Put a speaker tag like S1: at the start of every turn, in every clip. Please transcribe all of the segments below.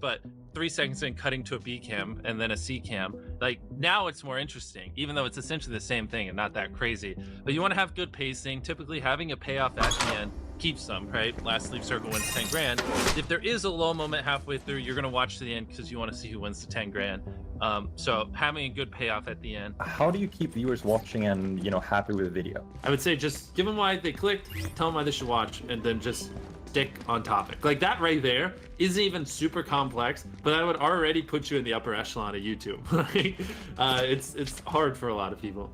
S1: But 3 seconds in cutting to a B cam and then a C cam, like now it's more interesting, even though it's essentially the same thing and not that crazy. But you want to have good pacing. Typically having a payoff at the end keeps them, right? Last sleep circle wins 10 grand. If there is a low moment halfway through, you're going to watch to the end because you want to see who wins the 10 grand. So having a good payoff at the end.
S2: How do you keep viewers watching and, you know, happy with the video?
S3: I would say just give them why they clicked, tell them why they should watch, and then just stick on topic. Like that right there isn't even super complex, but that would already put you in the upper echelon of YouTube. It's hard for a lot of people.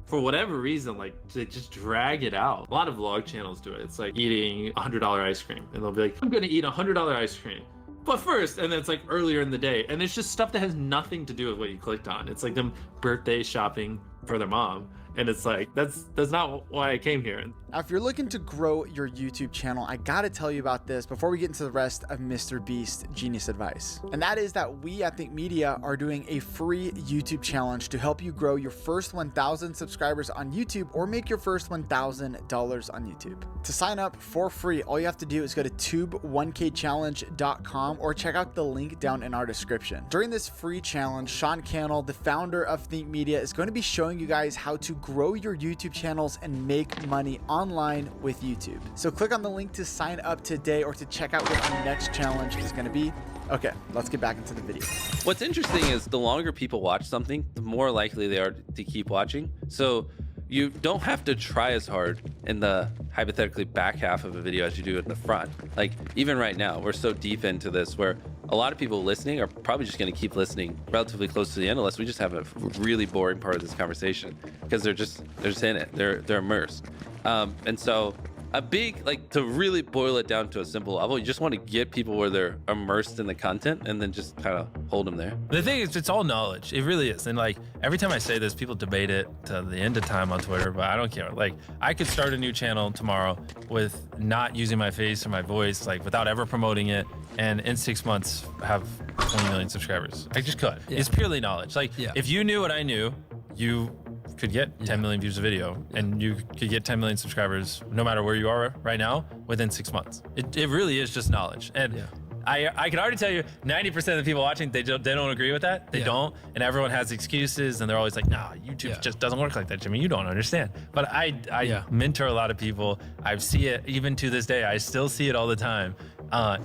S3: For whatever reason, like they just drag it out. A lot of vlog channels do it. It's like eating $100 ice cream, and they'll be like, I'm gonna eat $100 ice cream. But first, and then it's like earlier in the day, and it's just stuff that has nothing to do with what you clicked on. It's like them birthday shopping for their mom. And it's like, that's not why I came here.
S4: Now, if you're looking to grow your YouTube channel, I gotta tell you about this before we get into the rest of Mr. Beast Genius Advice. And that is that we at Think Media are doing a free YouTube challenge to help you grow your first 1,000 subscribers on YouTube or make your first $1,000 on YouTube. To sign up for free, all you have to do is go to tube1kchallenge.com or check out the link down in our description. During this free challenge, Sean Cannell, the founder of Think Media, is going to be showing you guys how to grow your YouTube channels and make money online with YouTube. So click on the link to sign up today or to check out what our next challenge is going to be. Okay, let's get back into the video.
S5: What's interesting is the longer people watch something, the more likely they are to keep watching. So you don't have to try as hard in the hypothetically back half of a video as you do in the front. Like even right now, we're so deep into this where a lot of people listening are probably just going to keep listening relatively close to the end unless we just have a really boring part of this conversation because they're just in it. They're immersed. And so a big, like, to really boil it down to a simple level, you just want to get people where they're immersed in the content and then just kind of hold them there.
S6: The thing is, it's all knowledge. It really is. And like every time I say this, people debate it to the end of time on Twitter, but I don't care. Like I could start a new channel tomorrow with not using my face or my voice, like without ever promoting it, and in 6 months have 20 million subscribers. I just could. Yeah. It's purely knowledge. Like if you knew what I knew, you could get 10 million views a video and you could get 10 million subscribers no matter where you are right now within 6 months. It really is just knowledge. And I can already tell you 90% of the people watching, they don't agree with that. They don't. And everyone has excuses and they're always like, nah, YouTube just doesn't work like that, Jimmy. You don't understand. But I mentor a lot of people. I see it even to this day. I still see it all the time.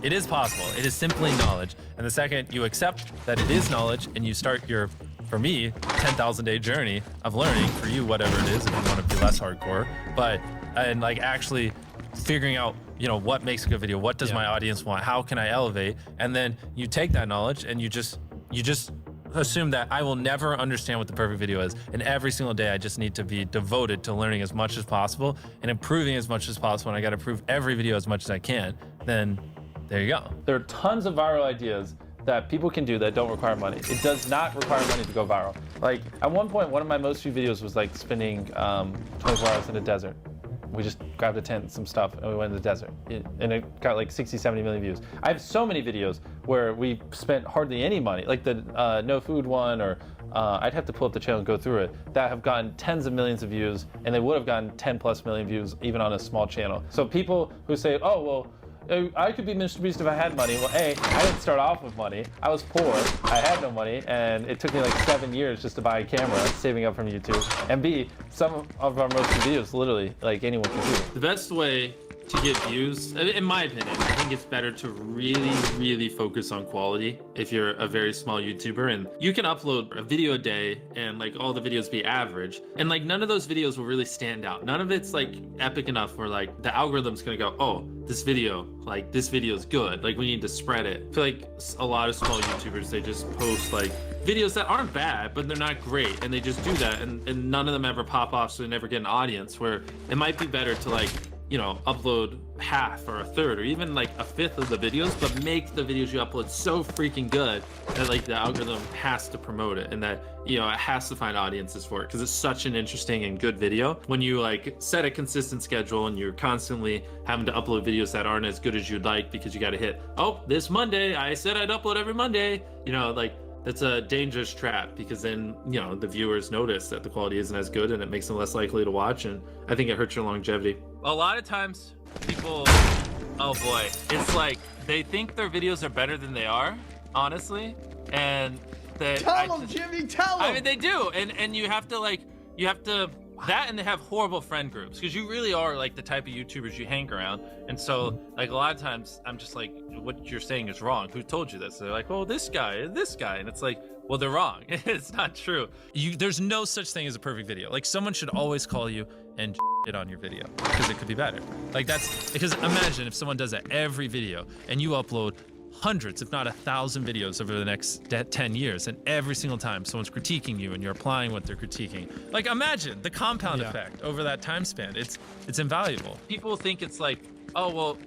S6: It is possible. It is simply knowledge. And the second you accept that it is knowledge and you start your, for me, 10,000 day journey of learning, for you, whatever it is, if you want to be less hardcore, and like actually figuring out, you know, what makes a good video, what does my audience want, how can I elevate, and then you take that knowledge and you just assume that I will never understand what the perfect video is, and every single day I just need to be devoted to learning as much as possible and improving as much as possible, and I got to improve every video as much as I can. Then there you go.
S3: There are tons of viral ideas that people can do that don't require money. It does not require money to go viral. Like at one point, one of my most viewed videos was like spending 24 hours in a desert. We just grabbed a tent and some stuff and we went in the desert. And it got like 60, 70 million views. I have so many videos where we spent hardly any money, like the no food one, or I'd have to pull up the channel and go through it, that have gotten tens of millions of views, and they would have gotten 10+ million views even on a small channel. So people who say, oh, well, I could be Mr. Beast if I had money. Well, A, I didn't start off with money. I was poor, I had no money, and it took me like 7 years just to buy a camera, saving up from YouTube. And B, some of our most videos, literally, like anyone can do. The best way to get views, in my opinion, I think it's better to really focus on quality if you're a very small YouTuber, and you can upload a video a day and like all the videos be average, and like none of those videos will really stand out. None of it's like epic enough where like the algorithm's gonna go, oh, this video is good, like we need to spread it. I feel like a lot of small YouTubers, they just post like videos that aren't bad, but they're not great, and they just do that, and none of them ever pop off, so they never get an audience. Where it might be better to, like, you know, upload half or a third or even like a fifth of the videos, but make the videos you upload so freaking good that like the algorithm has to promote it, and that, you know, it has to find audiences for it, because it's such an interesting and good video. When you like set a consistent schedule and you're constantly having to upload videos that aren't as good as you'd like because you got to hit, oh, this Monday I said I'd upload every Monday, you know, like
S1: that's a dangerous trap, because then, you know, the viewers notice that the quality isn't as good and it makes them less likely to watch, and I think it hurts your longevity. A lot of times people, oh boy, it's like they think their videos are better than they are, honestly, and
S4: Tell them, Jimmy, tell them.
S1: I mean, they do, and you have to that, and they have horrible friend groups, because you really are like the type of YouTubers you hang around, and so like a lot of times I'm just like, what you're saying is wrong. Who told you this? They're like, oh, this guy, and it's like, well, they're wrong. It's not true.
S6: There's no such thing as a perfect video. Like, someone should always call you and shit on your video because it could be better. Like, that's because imagine if someone does that every video and you upload hundreds, if not 1,000 videos over the next 10 years, and every single time someone's critiquing you and you're applying what they're critiquing. Like, imagine the compound effect over that time span. It's invaluable.
S1: People think it's like, oh, well,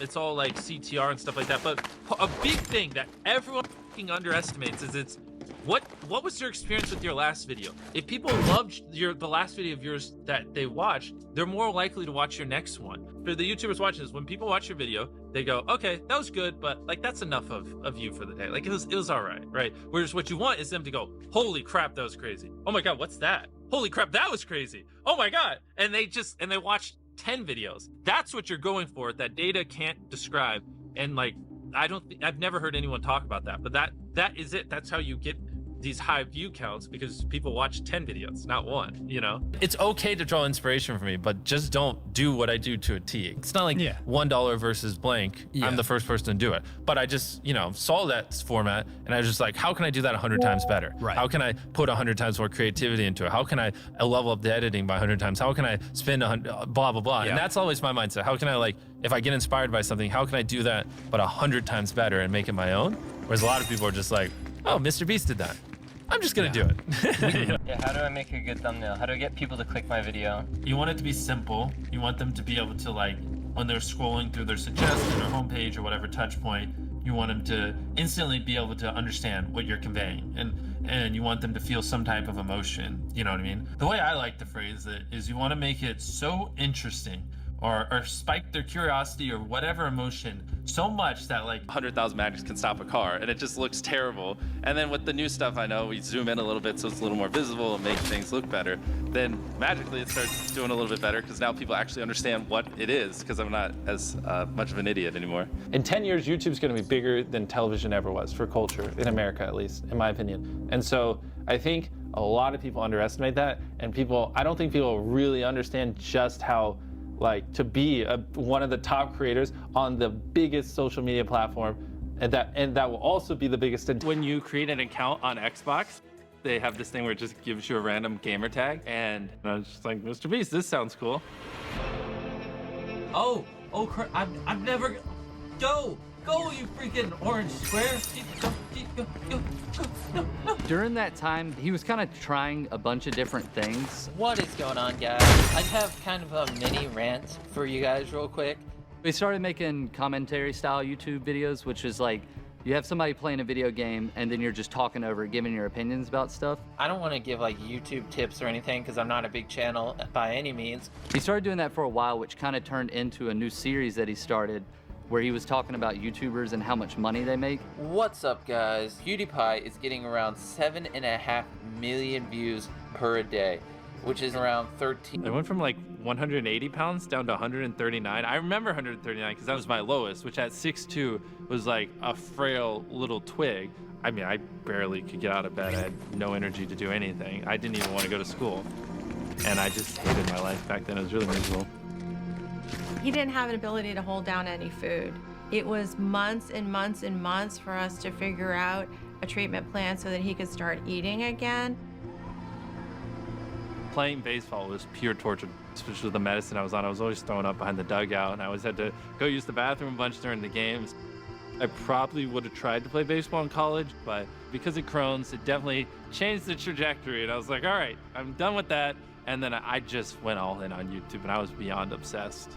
S1: it's all like CTR and stuff like that, but a big thing that everyone fucking underestimates is what was your experience with your last video? If people loved the last video of yours that they watched, they're more likely to watch your next one. For the YouTubers watching this, when people watch your video, they go, okay, that was good, but like that's enough of you for the day. Like it was all right? Whereas what you want is them to go, holy crap, that was crazy. Oh my God, what's that? Holy crap, that was crazy. Oh my God. And they watch 10 videos. That's what you're going for, that data can't describe. And like, I've never heard anyone talk about that, but that is it. That's how you get these high view counts, because people watch 10 videos, not one, you know?
S6: It's okay to draw inspiration from me, but just don't do what I do to a T. It's not like $1 versus blank. I'm the first person to do it. But I just, saw that format and I was just like, how can I do that 100 times better?
S7: Right.
S6: How can I put 100 times more creativity into it? How can I level up the editing by 100 times? How can I spend 100, blah, blah, blah. And that's always my mindset. How can I, if I get inspired by something, how can I do that, but 100 times better and make it my own? Whereas a lot of people are just like, oh, Mr. Beast did that. I'm just gonna do it.
S8: Yeah, how do I make a good thumbnail? How do I get people to click my video?
S1: You want it to be simple. You want them to be able to, when they're scrolling through their suggestion or homepage or whatever touch point, you want them to instantly be able to understand what you're conveying. And you want them to feel some type of emotion, you know what I mean? The way I like to phrase it is you want to make it so interesting or spike their curiosity or whatever emotion so much that
S5: 100,000 magics can stop a car, and it just looks terrible. And then with the new stuff, I know we zoom in a little bit so it's a little more visible and make things look better. Then magically it starts doing a little bit better because now people actually understand what it is, because I'm not as much of an idiot anymore.
S3: In 10 years, YouTube's going to be bigger than television ever was for culture, in America at least, in my opinion. And so I think a lot of people underestimate that, and I don't think people really understand just how to be one of the top creators on the biggest social media platform, and that will also be the biggest.
S1: When you create an account on Xbox, they have this thing where it just gives you a random gamer tag, and I was just like, Mr. Beast, this sounds cool. Oh, crap! I've never go, you freaking orange square! Go. No.
S9: During that time, he was kind of trying a bunch of different things.
S8: What is going on, guys? I have kind of a mini rant for you guys real quick.
S9: We started making commentary style YouTube videos, which is you have somebody playing a video game and then you're just talking over it, giving your opinions about stuff.
S8: I don't want to give YouTube tips or anything because I'm not a big channel by any means.
S9: He started doing that for a while, which kind of turned into a new series that he started where he was talking about YouTubers and how much money they make.
S8: What's up, guys? PewDiePie is getting around 7.5 million views per day, which is around 13.
S1: I went from 180 pounds down to 139. I remember 139 because that was my lowest, which at 6'2" was a frail little twig. I mean, I barely could get out of bed. I had no energy to do anything. I didn't even want to go to school. And I just hated my life back then. It was really miserable.
S10: He didn't have an ability to hold down any food. It was months and months and months for us to figure out a treatment plan so that he could start eating again.
S1: Playing baseball was pure torture, especially with the medicine I was on. I was always throwing up behind the dugout, and I always had to go use the bathroom a bunch during the games. I probably would have tried to play baseball in college, but because of Crohn's, it definitely changed the trajectory, and I was like, all right, I'm done with that. And then I just went all in on YouTube, and I was beyond obsessed.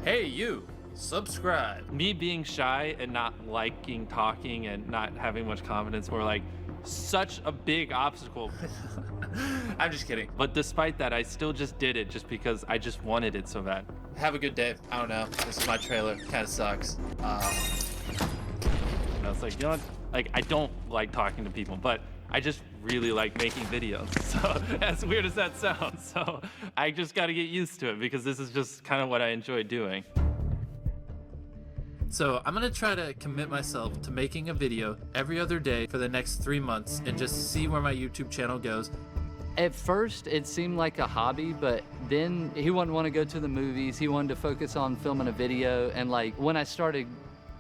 S6: Hey, you, subscribe.
S1: Me being shy and not liking talking and not having much confidence were such a big obstacle.
S6: I'm just kidding.
S1: But despite that, I still just did it just because I just wanted it so bad.
S6: Have a good day. I don't know. This is my trailer. Kind of sucks.
S1: That was like, you know what? Like, I don't like talking to people, but I just really like making videos. So as weird as that sounds, so I just got to get used to it because this is just kind of what I enjoy doing. So I'm gonna try to commit myself to making a video every other day for the next 3 months and just see where my YouTube channel goes.
S9: At first, it seemed like a hobby, but then he wouldn't want to go to the movies. He wanted to focus on filming a video. And like when I started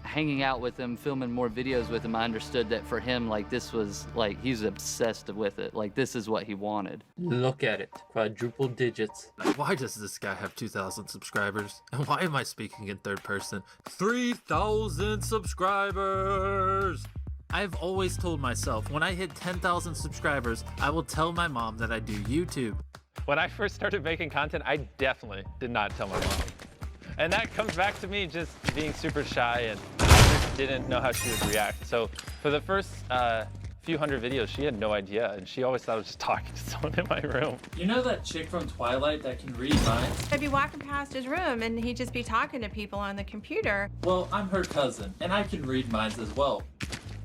S9: hanging out with him, filming more videos with him, I understood that for him, like this was like, he's obsessed with it. Like this is what he wanted.
S1: Look at it, quadruple digits. Why does this guy have 2,000 subscribers? And why am I speaking in third person? 3,000 subscribers! I've always told myself, when I hit 10,000 subscribers, I will tell my mom that I do YouTube.
S3: When I first started making content, I definitely did not tell my mom. And that comes back to me just being super shy, and I just didn't know how she would react. So for the first few hundred videos, she had no idea, and she always thought I was just talking to someone in my room.
S1: You know that chick from Twilight that can read minds?
S10: I'd be walking past his room and he'd just be talking to people on the computer.
S1: Well, I'm her cousin, and I can read minds as well.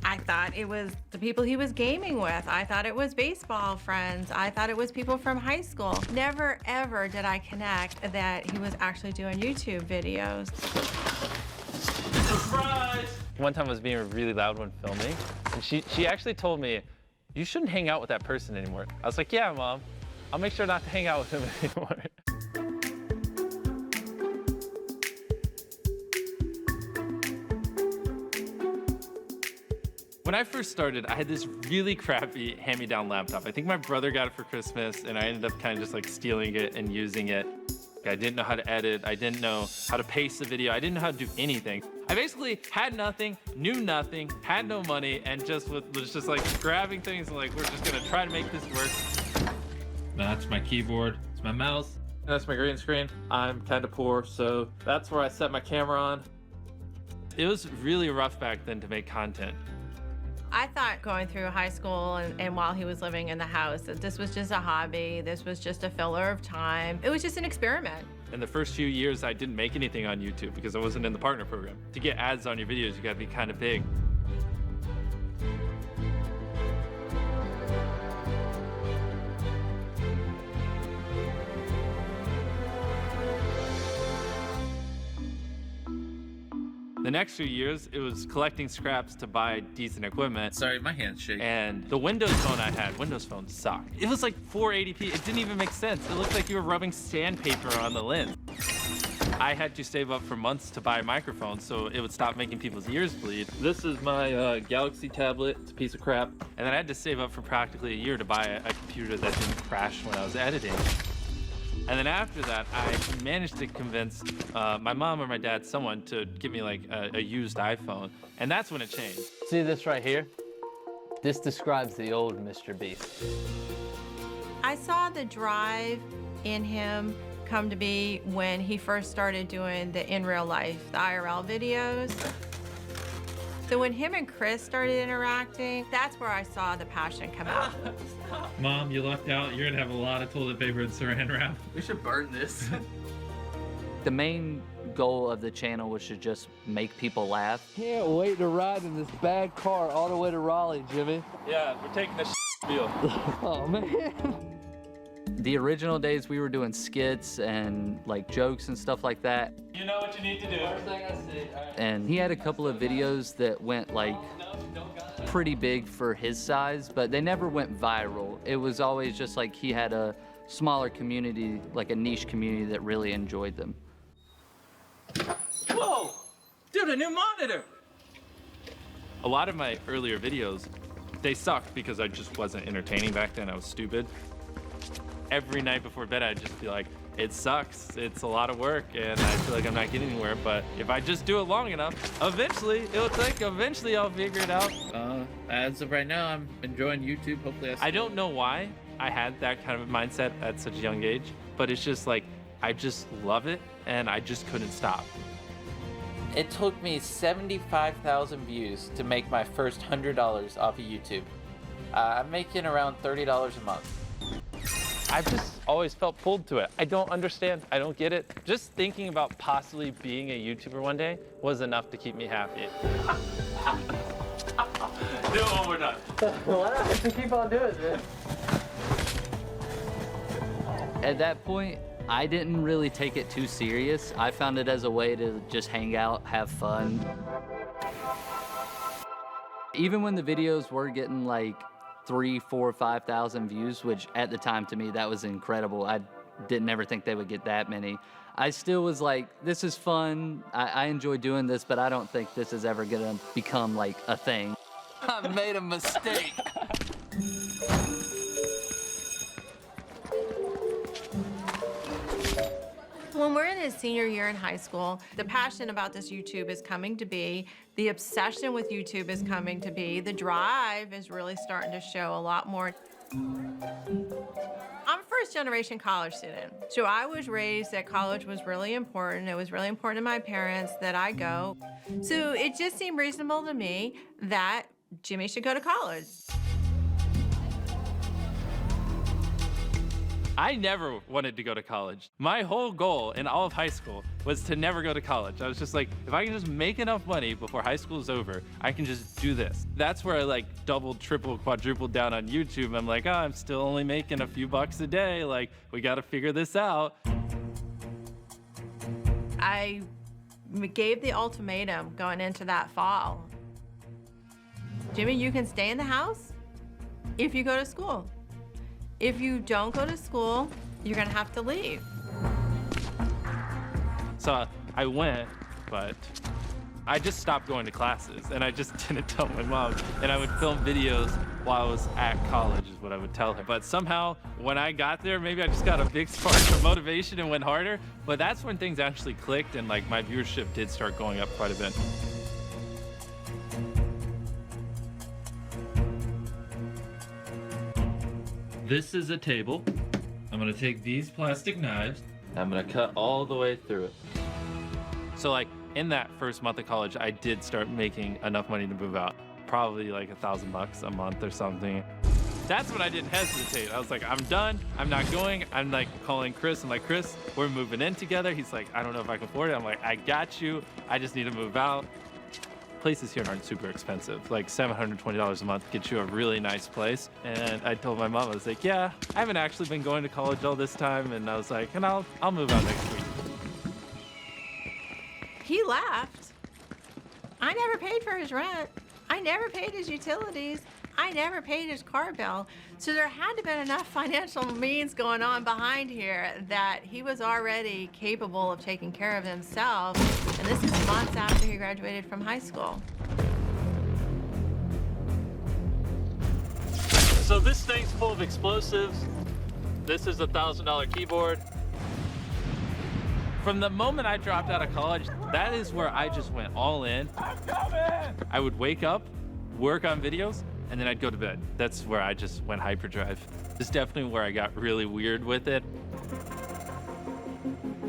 S10: I thought it was the people he was gaming with. I thought it was baseball friends. I thought it was people from high school. Never, ever did I connect that he was actually doing YouTube videos.
S1: Surprise!
S3: One time I was being really loud when filming, and she actually told me, you shouldn't hang out with that person anymore. I was like, yeah, Mom, I'll make sure not to hang out with him anymore.
S1: When I first started, I had this really crappy hand-me-down laptop. I think my brother got it for Christmas, and I ended up kind of just like stealing it and using it. I didn't know how to edit. I didn't know how to paste the video. I didn't know how to do anything. I basically had nothing, knew nothing, had no money, and was just like grabbing things and like, we're just gonna try to make this work. That's my keyboard. It's my mouse. That's my green screen. I'm kind of poor, so that's where I set my camera on. It was really rough back then to make content.
S10: I thought going through high school and while he was living in the house that this was just a hobby, this was just a filler of time. It was just an experiment.
S1: In the first few years, I didn't make anything on YouTube because I wasn't in the partner program. To get ads on your videos, you gotta be kind of big. The next few years, it was collecting scraps to buy decent equipment. Sorry, my hand's shaking. And the Windows phone I had, Windows Phone sucked. It was like 480p. It didn't even make sense. It looked like you were rubbing sandpaper on the lens. I had to save up for months to buy a microphone so it would stop making people's ears bleed. This is my Galaxy tablet. It's a piece of crap. And then I had to save up for practically a year to buy a computer that didn't crash when I was editing. And then after that, I managed to convince my mom or my dad, someone, to give me like a used iPhone. And that's when it changed.
S7: See this right here? This describes the old Mr. Beast.
S10: I saw the drive in him come to be when he first started doing the in real life, the IRL videos. So when him and Chris started interacting, that's where I saw the passion come out.
S1: Mom, you lucked out. You're gonna have a lot of toilet paper and saran wrap.
S8: We should burn this.
S9: The main goal of the channel was to just make people laugh.
S7: Can't wait to ride in this bad car all the way to Raleigh, Jimmy.
S1: Yeah, we're taking the deal.
S7: Oh, man.
S9: The original days we were doing skits and like jokes and stuff like that.
S1: You know what you need to do.
S9: And he had a couple of videos that went like pretty big for his size, but they never went viral. It was always just like he had a smaller community, like a niche community that really enjoyed them.
S1: Whoa! Dude, a new monitor! A lot of my earlier videos, they sucked because I just wasn't entertaining back then. I was stupid. Every night before bed, I'd just be like, it sucks. It's a lot of work, and I feel like I'm not getting anywhere. But if I just do it long enough, eventually, eventually I'll figure it out.
S8: As of right now, I'm enjoying YouTube. Hopefully,
S1: I don't know why I had that kind of mindset at such a young age, but it's just like, I just love it, and I just couldn't stop.
S8: It took me 75,000 views to make my first $100 off of YouTube. I'm making around $30 a month.
S3: I've just always felt pulled to it. I don't understand. I don't get it. Just thinking about possibly being a YouTuber one day was enough to keep me happy.
S7: Why do I have to keep on doing this?
S9: At that point, I didn't really take it too serious. I found it as a way to just hang out, have fun. Even when the videos were getting like 3, 4, 5,000 views, which at the time to me, that was incredible. I didn't ever think they would get that many. I still was like, this is fun. I enjoy doing this, but I don't think this is ever gonna become like a thing.
S8: I made a mistake.
S10: When we're in his senior year in high school, the passion about this YouTube is coming to be, the obsession with YouTube is coming to be, the drive is really starting to show a lot more. I'm a first-generation college student, so I was raised that college was really important. It was really important to my parents that I go. So it just seemed reasonable to me that Jimmy should go to college.
S6: I never wanted to go to college. My whole goal in all of high school was to never go to college. I was just like, if I can just make enough money before high school is over, I can just do this. That's where I like doubled, tripled, quadrupled down on YouTube. I'm like, oh, I'm still only making a few bucks a day. Like, we got to figure this out.
S10: I gave the ultimatum going into that fall. Jimmy, you can stay in the house if you go to school. If you don't go to school, you're gonna have to leave.
S6: So I went, but I just stopped going to classes and I just didn't tell my mom. And I would film videos while I was at college is what I would tell her. But somehow when I got there, maybe I just got a big spark of motivation and went harder. But that's when things actually clicked and like my viewership did start going up quite a bit. This is a table. I'm gonna take these plastic knives. I'm gonna cut all the way through it. So like in that first month of college, I did start making enough money to move out. Probably like $1,000 a month or something. That's when I didn't hesitate. I was like, I'm done, I'm not going. I'm like calling Chris, I'm like, Chris, we're moving in together. He's like, I don't know if I can afford it. I'm like, I got you, I just need to move out. Places here aren't super expensive. Like $720 a month gets you a really nice place. And I told my mom, I was like, yeah, I haven't actually been going to college all this time. And I was like, and I'll move out next week.
S10: He left. I never paid for his rent. I never paid his utilities. I never paid his car bill. So there had to have been enough financial means going on behind here that he was already capable of taking care of himself. And this is months after he graduated from high school.
S6: So this thing's full of explosives. This is a $1,000 keyboard. From the moment I dropped out of college, that is where I just went all in. I would wake up, work on videos, and then I'd go to bed. That's where I just went hyperdrive. It's definitely where I got really weird with it.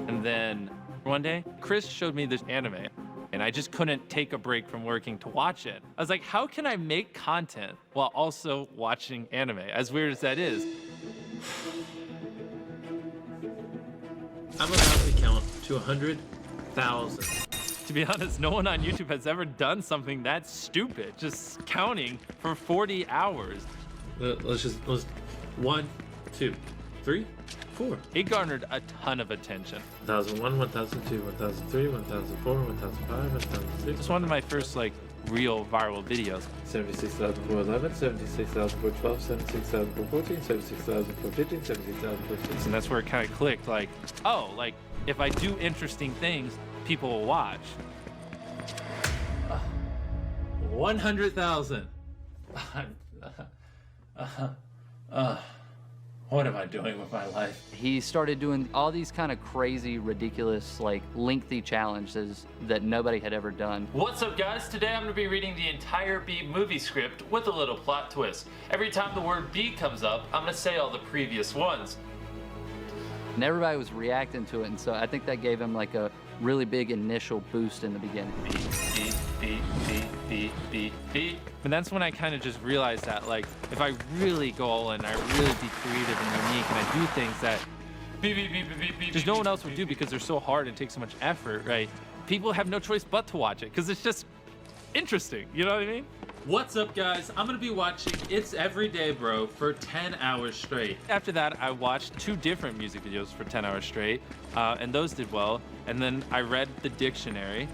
S6: And then one day, Chris showed me this anime, and I just couldn't take a break from working to watch it. I was like, how can I make content while also watching anime? As weird as that is. I'm about to count to 100,000. To be honest, no one on YouTube has ever done something that stupid, just counting for 40 hours. Let's 1, 2, 3, 4. It garnered a ton of attention. 1001, 1002, 1003, 1004, 1005, 1006. It's one of my first like real viral videos. 76,411, 76,412, 76,414, 76,415, 76,416. And that's where it kind of clicked, like, oh, like if I do interesting things, people will watch. 100,000. What am I doing with my life?
S9: He started doing all these kind of crazy, ridiculous, like lengthy challenges that nobody had ever done.
S6: What's up, guys? Today I'm going to be reading the entire Bee movie script with a little plot twist. Every time the word Bee comes up, I'm going to say all the previous ones.
S9: And everybody was reacting to it, and so I think that gave him like a really big initial boost in the beginning.
S6: B. And that's when I kind of just realized that, like, if I really go all in, I really be creative and unique, and I do things that just no one else would do because they're so hard and take so much effort, right? People have no choice but to watch it because it's just interesting, you know what I mean?
S1: What's up, guys? I'm gonna be watching It's Everyday Bro for 10 hours straight.
S6: After that, I watched 2 different music videos for 10 hours straight, and those did well. And then I read the dictionary.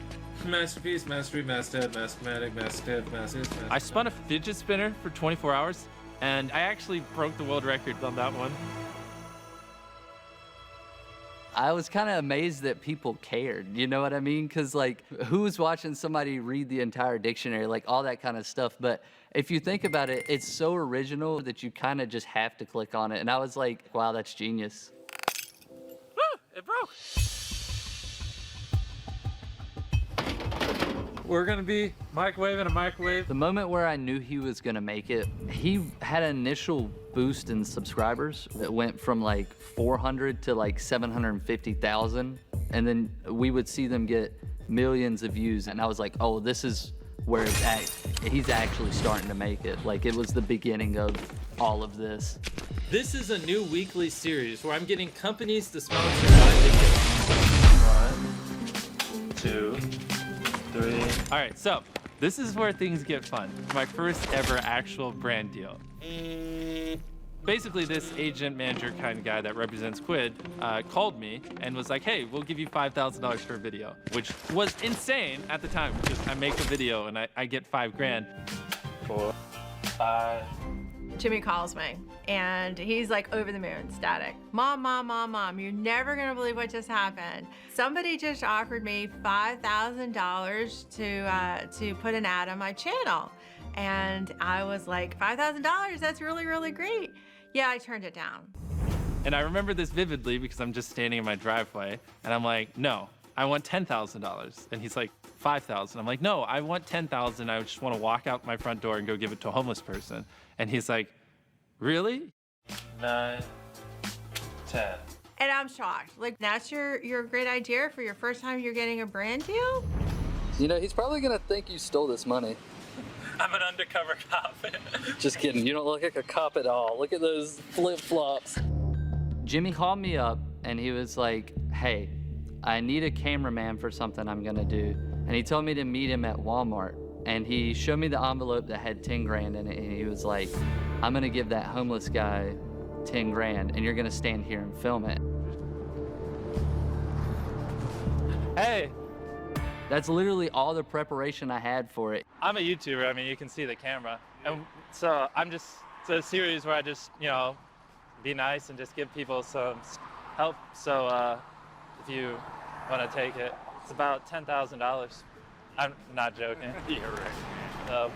S6: Masterpiece, mastery, masthead, mathematic, masthead, masterpiece. I spun a fidget spinner for 24 hours, and I actually broke the world record on that one.
S9: I was kind of amazed that people cared, you know what I mean? Because, like, who's watching somebody read the entire dictionary, like all that kind of stuff. But if you think about it, it's so original that you kind of just have to click on it. And I was like, wow, that's genius.
S6: Woo! It broke! We're gonna be microwaving a microwave.
S9: The moment where I knew he was gonna make it, he had an initial boost in subscribers that went from like 400 to like 750,000. And then we would see them get millions of views. And I was like, oh, this is where he's actually starting to make it. Like, it was the beginning of all of this.
S1: This is a new weekly series where I'm getting companies to sponsor my videos.
S6: 1, 2, 3. All right, so this is where things get fun. My first ever actual brand deal. Basically, this agent manager kind of guy that represents Quid called me and was like, hey, we'll give you $5,000 for a video, which was insane at the time because I make a video and I get $5 grand. 4, 5.
S10: Jimmy calls me and he's like over the moon, ecstatic. Mom, you're never gonna believe what just happened. Somebody just offered me $5,000 to put an ad on my channel. And I was like, $5,000, that's really, really great. Yeah, I turned it down.
S6: And I remember this vividly because I'm just standing in my driveway and I'm like, no, I want $10,000. And he's like, 5,000. I'm like, no, I want 10,000. I just want to walk out my front door and go give it to a homeless person. And he's like, really? 9, 10.
S10: And I'm shocked. Like, that's your great idea for your first time you're getting a brand deal?
S9: You know, he's probably gonna think you stole this money.
S6: I'm an undercover cop.
S9: Just kidding, you don't look like a cop at all. Look at those flip-flops. Jimmy called me up and he was like, hey, I need a cameraman for something I'm gonna do. And he told me to meet him at Walmart. And he showed me the envelope that had 10 grand in it. And he was like, I'm gonna give that homeless guy 10 grand and you're gonna stand here and film it.
S6: Hey.
S9: That's literally all the preparation I had for it.
S6: I'm a YouTuber. I mean, you can see the camera. And so it's a series where I just, you know, be nice and just give people some help. So if you want to take it, it's about $10,000. I'm not joking.
S1: You're right.